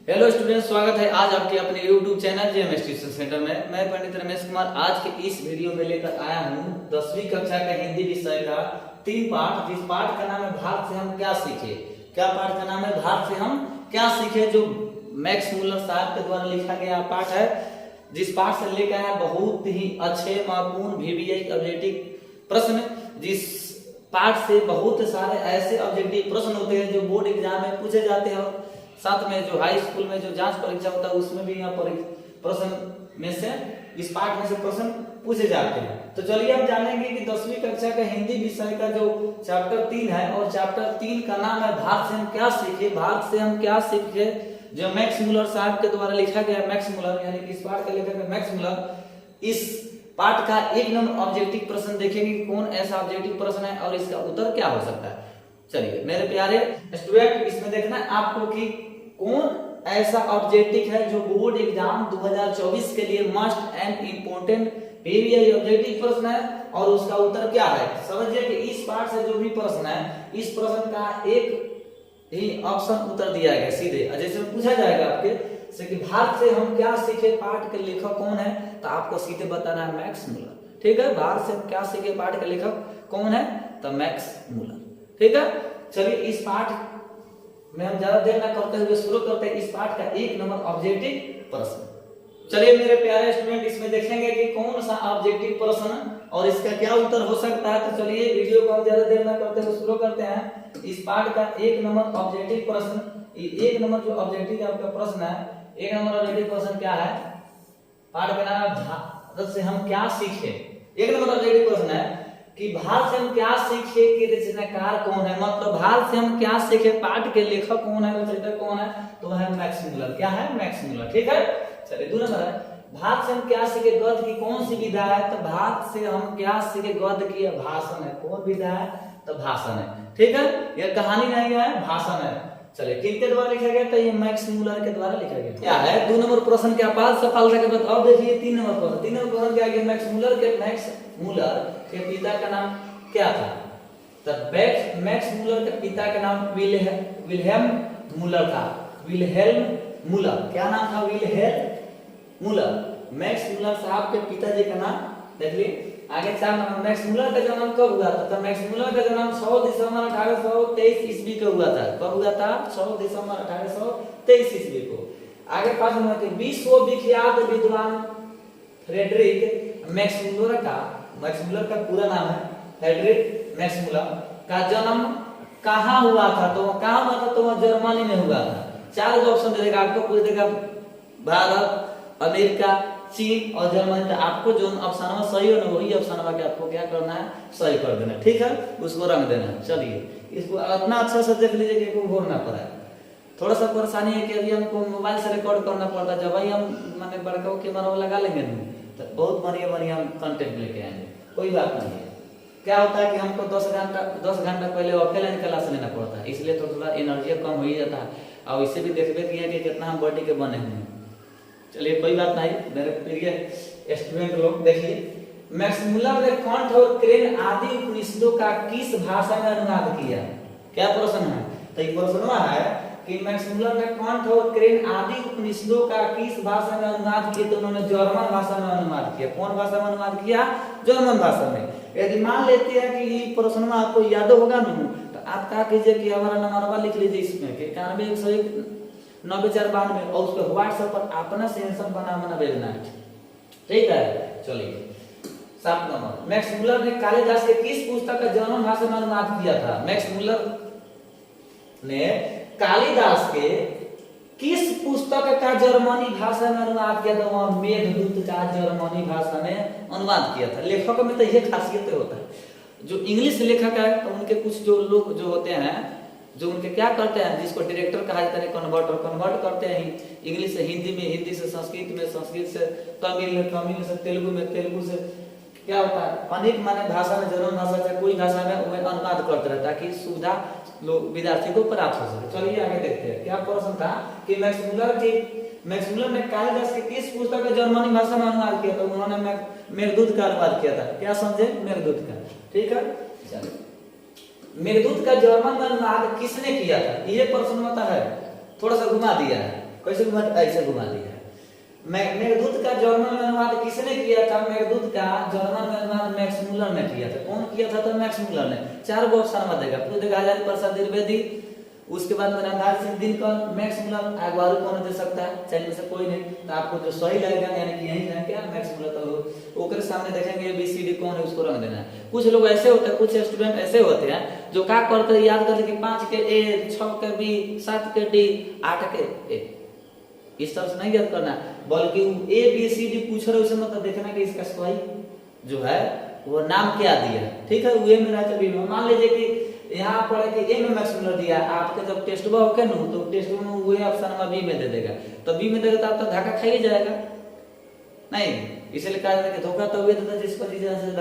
Hello student, स्वागत है आज आपके अपने YouTube channel JM tuition centre में। मैं पंडित रमेश कुमार आज के इस वीडियो में लेकर आया हूँ 10वीं कक्षा का हिंदी विषय का 3 पाठ, जिस पाठ का नाम है भारत से हम क्या सीखे। क्या पाठ का नाम है? भारत से हम क्या सीखे, जो मैक्स मुलर साहब के द्वारा लिखा गया पाठ है। जिस पाठ से लेकर आया बहुत ही अच्छे महत्वपूर्ण VBI ऑब्जेक्टिव प्रश्न, जिस पाठ से बहुत सारे ऐसे ऑब्जेक्टिव प्रश्न होते हैं जो बोर्ड एग्जाम में पूछे जाते हैं, और साथ में जो हाई स्कूल में जो जांच परीक्षा होता है उसमें भी यहाँ पर प्रश्न में से इस पाठ में से प्रश्न पूछे जाते हैं। तो चलिए हम जानेंगे कि 10वीं कक्षा का हिंदी विषय का जो चैप्टर 3 है, और चैप्टर 3 का नाम है भारत से हम क्या सीखे। भारत से हम क्या सीखे, जो मैक्स मुलर साहब के द्वारा लिखा गया। मैक्स मुलर यानी कि इस पाठ का लेखक है मैक्स मुलर। इस पाठ का 1 नंबर ऑब्जेक्टिव प्रश्न देखेंगे कि कौन ऐसा ऑब्जेक्टिव प्रश्न है और इसका उत्तर क्या हो सकता है। चलिए मेरे प्यारे स्टूडेंट, इसमें देखना है आपको कि कौन ऐसा ऑब्जेक्टिव है जो बोर्ड एग्जाम 2024 के लिए must and important VBI objective प्रश्न है, और उसका उत्तर क्या है। समझिए कि इस पाठ से जो भी प्रश्न है, इस प्रश्न का एक ही ऑप्शन उत्तर दिया गया सीधे। जैसे पूछा जाएगा आपके से कि भारत से हम क्या सीखे पाठ के लेखक कौन है, तो आपको सीधे बताना है मैक्स मुलर। ठीक है, भारत से हम क्या सीखे पाठ के लेखक कौन है, तो मैक्स मुलर। ठीक है, चलिए इस पाठ में हम ज्यादा देर ना करते हुए शुरू करते हैं इस पाठ का 1 नंबर ऑब्जेक्टिव प्रश्न। चलिए मेरे प्यारे स्टूडेंट, इसमें देखेंगे कि कौन सा ऑब्जेक्टिव प्रश्न और इसका क्या उत्तर हो सकता है। तो चलिए वीडियो को हम ज्यादा देर ना करते हुए शुरू करते हैं इस पाठ का 1 नंबर ऑब्जेक्टिव प्रश्न। 1 नंबर जो ऑब्जेक्टिव आपका प्रश्न है, 1 नंबर ऑब्जेक्टिव प्रश्न क्या है, पाठ का नाम है भारत से हम क्या सीखे। 1 नंबर ऑब्जेक्टिव प्रश्न है कि भारत से हम क्या सीखे के रचनाकार कौन है। मतलब भारत से हम क्या सीखे पाठ के लेखक कौन है, रचयिता कौन है, तो है मैक्स मुलर। क्या है? Max Muller. ठीक है, चलिए 2 नंबर है भारत से हम क्या सीखे गद्य की कौन सी विधा है, तो भारत से हम क्या सीखे गद्य की भाषण है। कौन विधा है, तो भाषण है। ठीक है, यह कहानी नहीं है, भाषण है। चलिए किनके द्वारा लिखा गया, तो ये मैक्स मुलर के द्वारा लिखा गया। क्या है 2 नंबर प्रश्न के अपार सफलता के बाद अब देखिए 3 नंबर प्रश्न। 3 नंबर प्रश्न क्या है, मैक्स मुलर के पिता का नाम क्या था। तब मैक्स मुलर के पिता का नाम विल्हेल्म मुलर था। विल्हेल्म मुलर, क्या नाम था, विल्हेल्म मुलर। मैक्स मुलर साहब के पिताजी का नाम देख लीजिए। आगे 4 नंबर, मैक्स मुलर का जन्म कब हुआ था। तो मैक्स मुलर का जन्म 6 दिसंबर 1823 ईस्वी को हुआ था। कब हुआ था? 6 दिसंबर 1823 ईस्वी को। आगे 5 नंबर के विश्व विख्यात विद्वान फ्रेडरिक मैक्स मुलर का पूरा नाम है फ्रेडरिक मैक्स मुलर का जन्म कहाँ हुआ था, तो कहाँ हुआ था, तो वह जर्मनी में हुआ था। 4 ऑप्शन दे देगा आपको, पूछ देगा भारत, अमेरिका, चीन और जर्मनी। तो आपको जो ऑप्शन सही हो ना, वही ऑप्शन के आपको क्या करना है, सही कर देना। ठीक है, उसको रंग देना है। चलिए इसको इतना अच्छा से देख लीजिए कि भूल ना पड़ा। थोड़ा सा परेशानी है कि अभी हमको मोबाइल से रिकॉर्ड करना पड़ता है। जब भाई हम माने बड़का कैमरा लगा लेंगे ना, तो बहुत बढ़िया हम कंटेंट लेके आएंगे। कोई बात नहीं है। क्या होता है कि हमको 10 घंटा पहले ऑफलाइन क्लास लेना पड़ता है, इसलिए तो थोड़ा एनर्जी कम हो ही जाता है। और इससे भी देखबे किया कि कितना हम बॉडी के बने हुए हैं। चलिए कोई बात नहीं मेरे प्रिय स्टूडेंट लोग, देखिए मैक्स मुलर ने कंठ और क्रेन आदि उपनिषदों का किस भाषा में अनुवाद किया। क्या प्रश्न है, तो ये प्रश्न है कि मैक्स मुलर ने कंठ और क्रेन आदि उपनिषदों का किस भाषा में अनुवाद किया। तो उन्होंने जर्मन भाषा में अनुवाद किया। कौन भाषा में अनुवाद किया? जर्मन भाषा में। यदि मान लेते हैं कि ये प्रश्न आपको याद होगा ना, तो आप क्या कीजिए कि हमारा नंबरवा लिख लीजिए इसमें 91 और उसके व्हाट्सएप पर अपना सेंसन बना भेजना है। ठीक है, चलिए 7 नंबर, मैक्स मुलर ने कालिदास के किस पुस्तक का जर्मन भाषा में अनुवाद किया था। मैक्स मुलर ने कालिदास के किस पुस्तक का जर्मनी भाषा में अनुवाद किया था। वह मेघदूत का जर्मनी भाषा में अनुवाद किया था। लेखक में तो यह खासियत होता है, जो इंग्लिश लेखक है तो उनके कुछ जो लोग जो होते हैं, जो उनके क्या करते हैं, जिसको डायरेक्टर कहा जाता है, कन्वर्ट करते हैं इंग्लिश से हिंदी में, हिंदी से संस्कृत में, संस्कृत से तमिल में, तमिल से तेलुगु में, तेलुगु से क्या होता है, अनेक माने भाषा में, जर्मन भाषा से कोई भाषा में वह अनुवाद करते रहता है ताकि सुविधा लोग विद्यार्थी को प्राप्त हो सके। चलिए आगे देखते हैं क्या प्रश्न था कि मैक्स मुलर ने कालिदास के किस पुस्तक का जर्मनी भाषा में अनुवाद किया। तो उन्होंने मेघदूत का अनुवाद किया था। क्या समझे? मेघदूत का। ठीक है, चलिए मेघदूत का जर्मन में अनुवाद किसने किया था, ये प्रश्न होता है। थोड़ा सा घुमा दिया है कैसे घुमा, ऐसे घुमा दिया। मेघदूत का जर्मन में अनुवाद किसने किया था? मेघदूत का जर्मन में अनुवाद मैक्स मूलर ने किया था। कौन किया था? तो मैक्स मूलर ने। 4 गो ऑप्शन में देगा, फिर देगा आचार्य प्रसाद द्विवेदी, उसके बाद में रामधारी सिंह दिनकर, मैक्स मूलर, आगवारू कौन दे सकता है? चाहे में से कोई नहीं। तो आपको जो सही लगेगा यानी कि यही है क्या, मैक्स मूलर। तो ओकरे सामने देखेंगे ABCD कौन है, उसको रंग देना है। कुछ लोग ऐसे होते हैं, कुछ स्टूडेंट ऐसे होते हैं जो क्या करते हैं, याद करते कि 5 के A, 6 के B, 7 के D, 8 के A, इस तरह से नहीं याद करना, बल्कि ABCD पूछ रहे उसे मतलब देखना कि इसका सही जो है वो नाम क्या दिया। ठीक है, ए में रहता बी में। मान लीजिए कि यहाँ पर कि ए में मैक्स मूलर दिया, आपके जब टेस्ट बुक होके ना तो टेस्ट बुक में वो ऑप्शन में बी में दे देगा, तो बी में देगा तो आपका धक्का खा ही जाएगा नहीं। इसलिए कहा जाता है कि धोखा तो हुए था जिस पर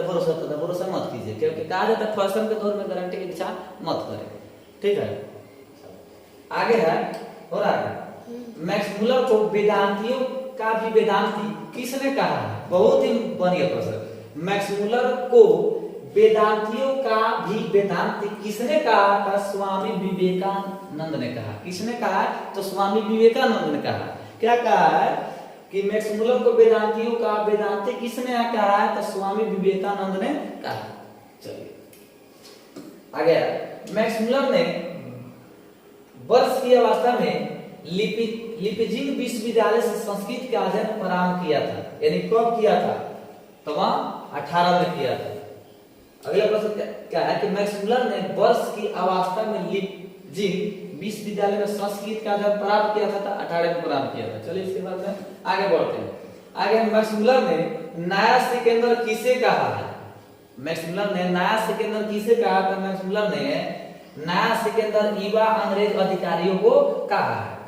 भरोसा होता था, भरोसा मत कीजिए, क्योंकि कहा जाता है फैशन के दौर में गारंटी की इच्छा मत करें। ठीक है, आगे है और आगे मैक्स मूलर को वेदांतियों का भी वेदांती किसने कहा है? बहुत ही बढ़िया प्रश्न। मैक्स मूलर को वेदांतियों का भी वेदांती किसने कहा था? स्वामी विवेकानंद ने कहा। किसने कहा? तो स्वामी विवेकानंद ने कहा। क्या कहा है कि मैक्स मूलर को वेदांतियों का वेदांती किसने कहा है? तो स्वामी विवेकानंद ने कहा। चलिए आगे, मैक्स मूलर ने वर्ष की अवस्था में लिपजिंग विश्वविद्यालय से संस्कृत का अध्ययन प्रारंभ किया था। यानी कब किया था? तो वहां 18 में किया था। अगला प्रश्न क्या है कि मैक्स मूलर ने वर्ष की अवस्था में लिपजिंग विश्वविद्यालय में संस्कृत का अध्ययन प्रारंभ किया था 18 में प्रारंभ किया था। चलिए इसके बाद में आगे बढ़ते हैं। आगे मैक्स मूलर ने नया सिकंदर किसे कहा है? मैक्स मूलर ने नया सिकंदर किसे कहा था? मैक्स मूलर ने नया सिकंदर युवा अंग्रेज अधिकारियों को कहा है।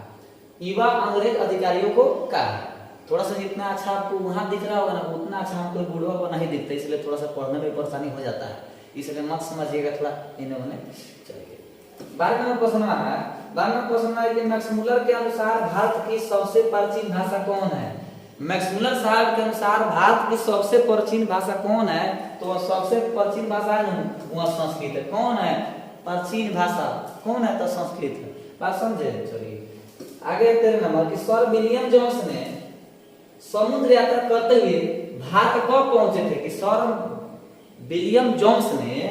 युवा अंग्रेज अधिकारियों को कहा। थोड़ा सा जितना अच्छा आपको वहां दिख रहा होगा ना, उतना अच्छा हमको बुढ़वा को नहीं दिखता, इसलिए थोड़ा सा पढ़ने में परेशानी हो जाता है, इसलिए मत समझिएगा थोड़ा इन्हें उन्हें। चलिए 12वां प्रश्न है। 12वां प्रश्न है कि मैक्स मूलर के अनुसार भारत की सबसे प्राचीन भाषा कौन है? मैक्स मूलर साहब के अनुसार भारत की सबसे प्राचीन भाषा कौन है? तो सबसे प्राचीन भाषा है ना, वह संस्कृत है। कौन है प्राचीन भाषा? कौन है? तो संस्कृत है। बात समझे? चलिए आगे 13 नंबर कि सर विलियम जोन्स ने समुद्र यात्रा करते हुए भारत कब पहुंचे थे? कि सर विलियम जोन्स ने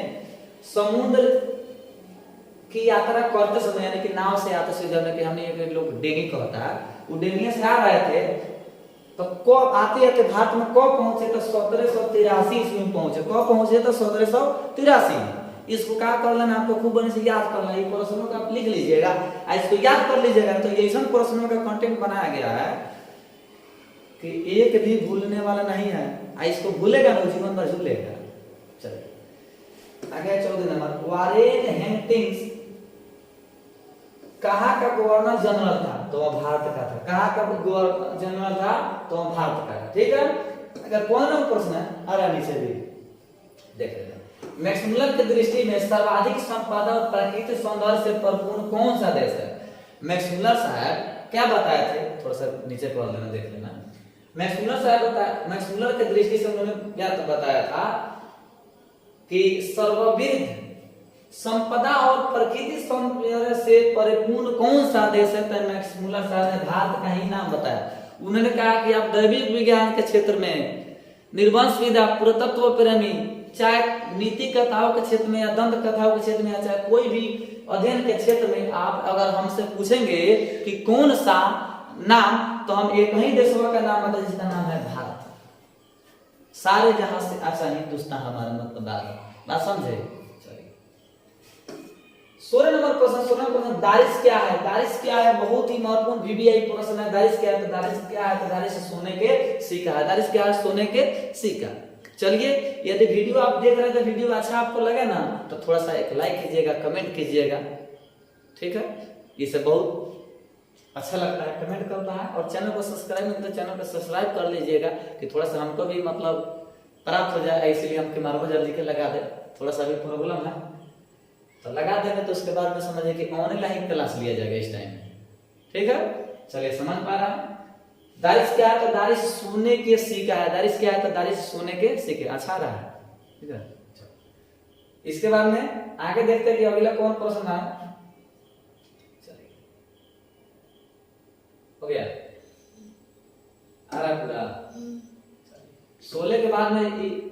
समुद्र की यात्रा करते समय यानी कि नाव से आते समय, कि हमने एक लोग डेंगी कहता है, वो डेंगी से आ रहे थे, तो कब आते आते भारत में कब पहुंचे? तो 1783 ईस्वी में पहुंचे। कब पहुंचे? तो 1783 में। इसको क्या कर लेना, आपको खूब बने से याद करना। ये प्रश्नों का आप लिख लीजिएगा, इसको याद कर लीजिएगा। तो ये ऐसा प्रश्नों का कंटेंट बनाया गया है कि एक भी भूलने वाला नहीं है। इसको भूलेगा ना, जीवन भर झूलेगा। चलिए आगे 14 नंबर वारेन हेस्टिंग्स कहाँ का गवर्नर जनरल था? तो वह भारत का था। कहाँ का गवर्नर जनरल था? तो वह भारत का था। ठीक है, अगर 15वां प्रश्न है, अरे नीचे भी देख लेना। मैक्स मूलर की दृष्टि में सर्वाधिक संपदा और प्राकृतिक सौंदर्य से परिपूर्ण कौन सा देश है? मैक्स मूलर साहब क्या बताए थे? थोड़ा सा नीचे पढ़ लेना, देख लेना। मैक्स मूलर साहब बताया, मैक्स मूलर की दृष्टि से उन्होंने क्या बताया था कि सर्वविध संपदा और प्राकृतिक सौंदर्य से परिपूर्ण कौन सा देश है? तो मैक्स मूलर साहब ने भारत का ही नाम बताया। उन्होंने कहा कि आप दैविक विज्ञान के क्षेत्र में, निर्वंश विद्या, पुरातत्व प्रेमी, चाहे नीति कथाओं के क्षेत्र में या दंत कथाओं के क्षेत्र में, या चाहे कोई भी अध्ययन के क्षेत्र में आप अगर हमसे पूछेंगे कि कौन सा नाम, तो हम एक ही देशों का नाम बताएं जिसका नाम है भारत। सारे जहां से अच्छा हिंदुस्तान हमारा मतलब बात समझे? 16 नंबर प्रश्न। 16 प्रश्न दारिश क्या है? दारिश क्या है? बहुत ही महत्वपूर्ण VVI प्रश्न है। दारिश क्या है? तो दारिश क्या है? तो दारिश सोने के सिक्का है। दारिश क्या है? सोने के सिक्का। चलिए, यदि वीडियो आप देख रहे हैं तो वीडियो अच्छा आपको लगे ना, तो थोड़ा सा एक लाइक कीजिएगा, कमेंट कीजिएगा। ठीक है, इससे बहुत अच्छा लगता है, कमेंट करता है। और चैनल को सब्सक्राइब नहीं तो चैनल को सब्सक्राइब कर लीजिएगा कि थोड़ा सा हमको भी मतलब प्राप्त हो जाए, इसलिए हम कैमरा जल्दी के लगा दे। थोड़ा सा भी प्रॉब्लम है तो लगा देंगे, तो उसके बाद में समझिए कि ऑनलाइन क्लास लिया जाएगा इस टाइम में। ठीक है, चलिए समझ पा रहा है। दारिश क्या है? तो दारिश सोने के सिक्का है। दारिश क्या है? तो दारिश सोने के सिक्के। अच्छा रहा है। ठीक है, इसके बाद में आगे देखते हैं कि अगला कौन प्रश्न है। गया, आ रहा पूरा। 16 के बाद में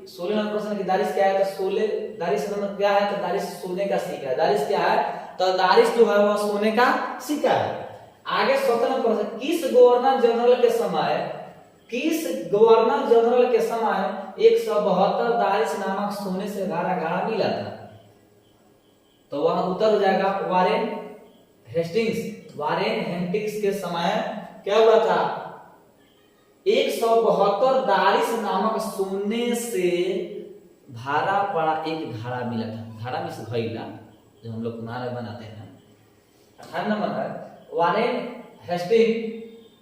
16 नंबर प्रश्न की दारिश क्या है, तो 16 दारिश नंबर क्या है, तो दारिश सोने का सिक्का है। दारिश क्या है, तो दारिश जो है वो सोने का सिक्का है। आगे 17 नंबर प्रश्न, किस गवर्नर जनरल के समय 172 दारिश नामक सोने से भरा घड़ा मिला था? तो वहां उत्तर हो जाएगा वारेन हेस्टिंग्स के समय क्या हुआ था, 172 दारिश नामक सोने से भरा पड़ा एक घड़ा मिला था। घड़ा में से घैला जो हम लोग कुम्हार में बनाते हैं। 18 नंबर है, वारेन हेस्टिंग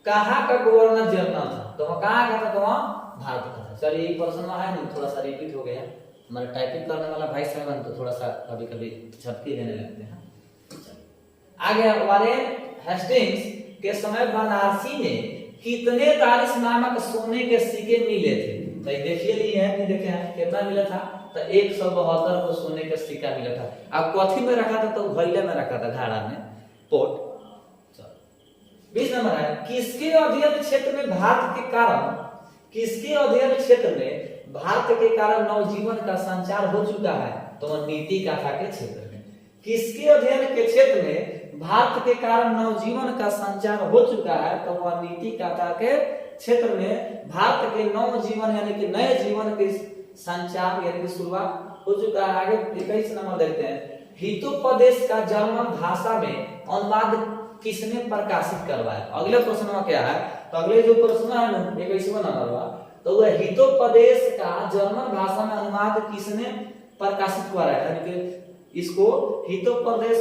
कहाँ का गवर्नर जनरल था? तो वह कहाँ का था, तो वह भारत का था। चलिए एक प्रश्न है ना, थोड़ा सा रिपीट हो गया, हमारा टाइपिंग करने वाला भाई साहब तो थोड़ा सा कभी कभी झपकी देने लगते हैं। आगे वारेन हेस्टिंग्स के समय बनारसी में कितने दारिश नामक सोने के सिक्के मिले थे? तो देखिए लिए हैं, नहीं देखे हैं, कितना मिला था, तो 172 को सोने का सिक्का मिला था। अब कथी में रखा था, तो घैले में रखा था, घड़ा में, पोट। 20 नंबर है, किसके अध्ययन क्षेत्र में भारत के कारण नवजीवन का संचार हो चुका है? तो नीति कथा के क्षेत्र में। किसके अध्ययन के क्षेत्र में भारत के कारण नवजीवन का संचार हो चुका है? तो वह नीति कथा के क्षेत्र में भारत के नवजीवन यानी कि नए जीवन के संचार यानी कि शुरुआत हो चुका है। आगे 21 नंबर देखते हैं, हितोपदेश का जर्मन भाषा में अनुवाद किसने प्रकाशित करवाया? अगले प्रश्न में क्या है, तो अगले जो प्रश्न है ना 21वां नंबर का, तो वह हितोपदेश का जर्मन भाषा में अनुवाद किसने प्रकाशित कराया? यानी कि इसको हितोपदेश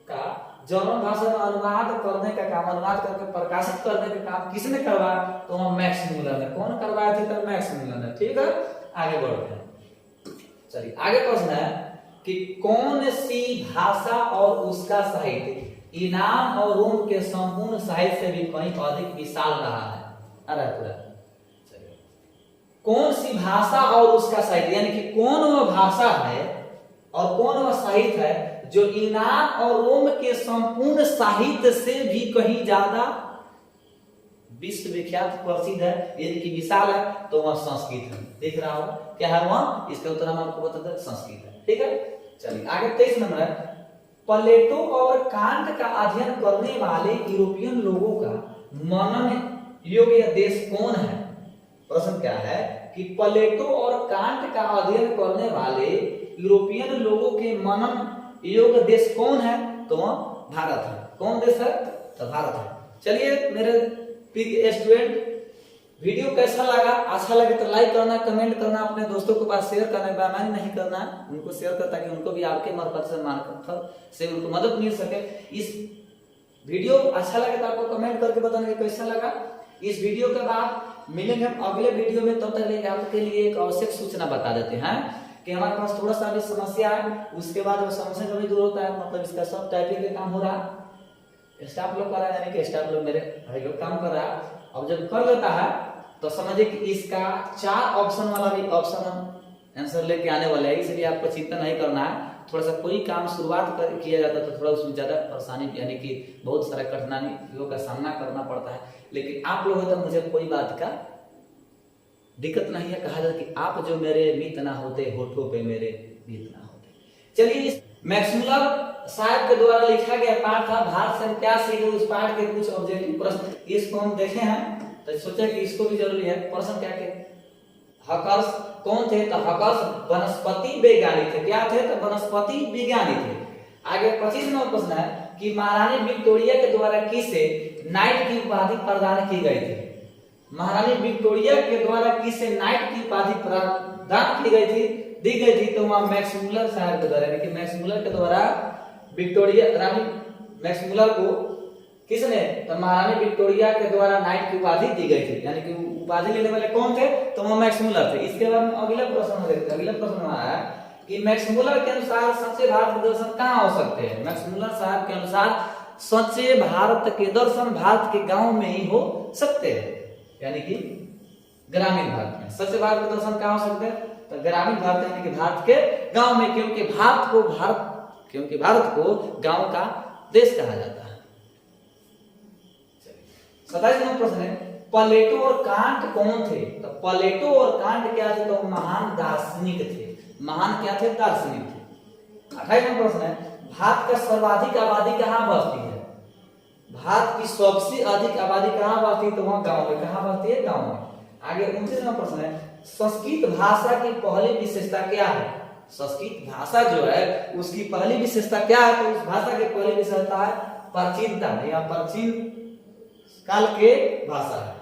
का जर्मन भाषा में अनुवाद करने का काम, अनुवाद करके प्रकाशित करने का काम किसने करवाया? तो वह मैक्स मुलर ने। कौन करवाए थे? तो मैक्स मुलर ने। ठीक है, आगे बढ़ते हैं। चलिए आगे प्रश्न है कि कौन सी भाषा और उसका साहित्य यूनान और रोम के संपूर्ण साहित्य से भी कहीं अधिक विशाल रहा है? अरे पूरा कौन सी भाषा और उसका साहित्य, यानी कि कौन वह भाषा है और कौन वह साहित्य है जो यूनान और रोम के संपूर्ण साहित्य से भी कहीं ज्यादा विश्व विख्यात प्रसिद्ध है, यानी कि विशाल है? तो वह संस्कृत है। देख रहा होगा क्या है वह, इसका उत्तर हम आपको बताते हैं संस्कृत है। ठीक है, चलिए आगे 23 नंबर है, प्लेटो और कांट का अध्ययन करने वाले यूरोपियन लोगों का मनन योग्य देश कौन है? प्रश्न क्या है कि प्लेटो और कांट का अध्ययन करने वाले यूरोपियन लोगों के मनन योग्य देश कौन है? तो वह भारत है। कौन देश है? तो भारत है। चलिए मेरे प्रिय स्टूडेंट, वीडियो कैसा लगा? अच्छा लगे तो लाइक करना, कमेंट करना, अपने दोस्तों के पास शेयर करना, बेईमानी नहीं करना, उनको शेयर कर ताकि उनको भी आपके मार्फत से उनको मदद मिल सके। इस वीडियो अच्छा लगे तो आपको कमेंट करके बताना कि कैसा लगा। इस वीडियो के बाद मिलेंगे हम अगले वीडियो में, तब तक आपके लिए एक आवश्यक सूचना बता देते हैं कि हमारे पास थोड़ा सा भी समस्या है, उसके बाद वो समस्या कभी दूर होता है। मतलब इसका सब टाइपिंग का काम हो रहा है, स्टाफ लोग कर रहा है, यानी कि स्टाफ लोग मेरे भाई लोग काम कर रहा है। अब जब कर लेता है तो समझिए कि इसका 4 ऑप्शन वाला भी ऑप्शन हम आंसर लेके आने वाले हैं, इसलिए आपको चिंता नहीं करना है। थोड़ा सा कोई काम शुरुआत किया जाता है तो थोड़ा उसमें ज्यादा परेशानी यानी कि बहुत सारा कठिनाइयों का सामना करना पड़ता है, लेकिन आप लोग तो मुझे कोई बात का दिक्कत नहीं है। कहा जाता कि आप जो मेरे मित्र ना होते, होठों पे मेरे गीत ना होते। चलिए इस मैक्स मुलर साहब के द्वारा लिखा गया पाठ था भारत से हम क्या सीखे, उस पाठ के कुछ ऑब्जेक्टिव प्रश्न इसको हम देखे हैं, तो सोचा कि इसको भी जरूरी है। प्रश्न क्या के हकर्स कौन थे? तो हकर्स वनस्पति वैज्ञानिक थे। क्या थे? तो वनस्पति विज्ञानी थे। आगे 25 नंबर प्रश्न है कि महारानी विक्टोरिया के द्वारा किसे नाइट की उपाधि प्रदान की गई थी? महारानी विक्टोरिया के द्वारा किसे नाइट की उपाधि प्रदान की गई थी, दी गई थी? तो वहां मैक्स मुलर साहब के द्वारा, यानी कि मैक्स मुलर के द्वारा विक्टोरिया रानी मैक्स मुलर को किसने? तो महारानी विक्टोरिया के द्वारा नाइट की उपाधि दी गई थी, यानी कि उपाधि लेने वाले कौन थे? तो वो मैक्स मुलर थे। इसके बाद अगला प्रश्न देखते हैं। अगला प्रश्न आया कि मैक्स मुलर के अनुसार सच्चे भारत के दर्शन कहाँ हो सकते हैं? मैक्स मुलर साहब के अनुसार सच्चे भारत के दर्शन भारत के गांव में ही हो सकते हैं, यानी कि ग्रामीण भारत में। सच्चे भारत के दर्शन कहाँ हो सकते हैं? तो ग्रामीण भारत यानी कि भारत के गांव में, क्योंकि भारत को गांव का देश कहा जाता है। 27 नंबर प्रश्न है, प्लेटो और कांट कौन थे? तो प्लेटो और कांट क्या थे? तो महान दार्शनिक थे। महान क्या थे? दार्शनिक थे। 28 नंबर प्रश्न है, भारत का सर्वाधिक आबादी कहाँ बसती है? भारत की सबसे अधिक आबादी कहाँ बसती है? तो वहां गांव में। कहाँ बसती है? गांव में। आगे 29 नंबर प्रश्न है, संस्कृत भाषा की पहली विशेषता क्या है? संस्कृत भाषा जो है उसकी पहली विशेषता क्या है? तो उस भाषा की पहली विशेषता है प्राचीनता या प्राचीन काल के भाषा है।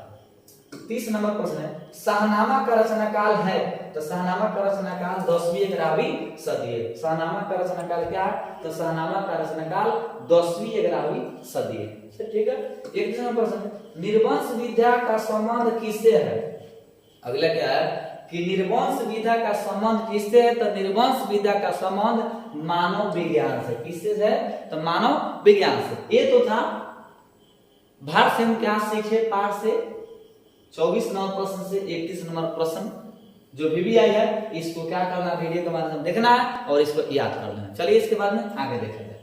30 नंबर प्रश्न है, शाहनामा का रचना काल है? तो शाहनामा का रचना काल 10वीं 11वीं सदी है। शाहनामा का रचना काल क्या है? तो शाहनामा का रचना काल 10वीं 11वीं सदी है। ठीक है। 31 नंबर प्रश्न, निर्वंश विद्या का संबंध किससे है? अगला क्या है कि निर्वंश विद्या का संबंध किससे है? तो निर्वंश विद्या का संबंध मानव विज्ञान से। किससे है? तो मानव विज्ञान से। ये तो था भारत से हम क्या सीखे पाठ से 24 नंबर प्रश्न से 31 नंबर प्रश्न जो भी आई है इसको क्या करना, वीडियो के माध्यम से देखना है और इसको याद कर लेना। चलिए इसके बाद में आगे देखा जाए।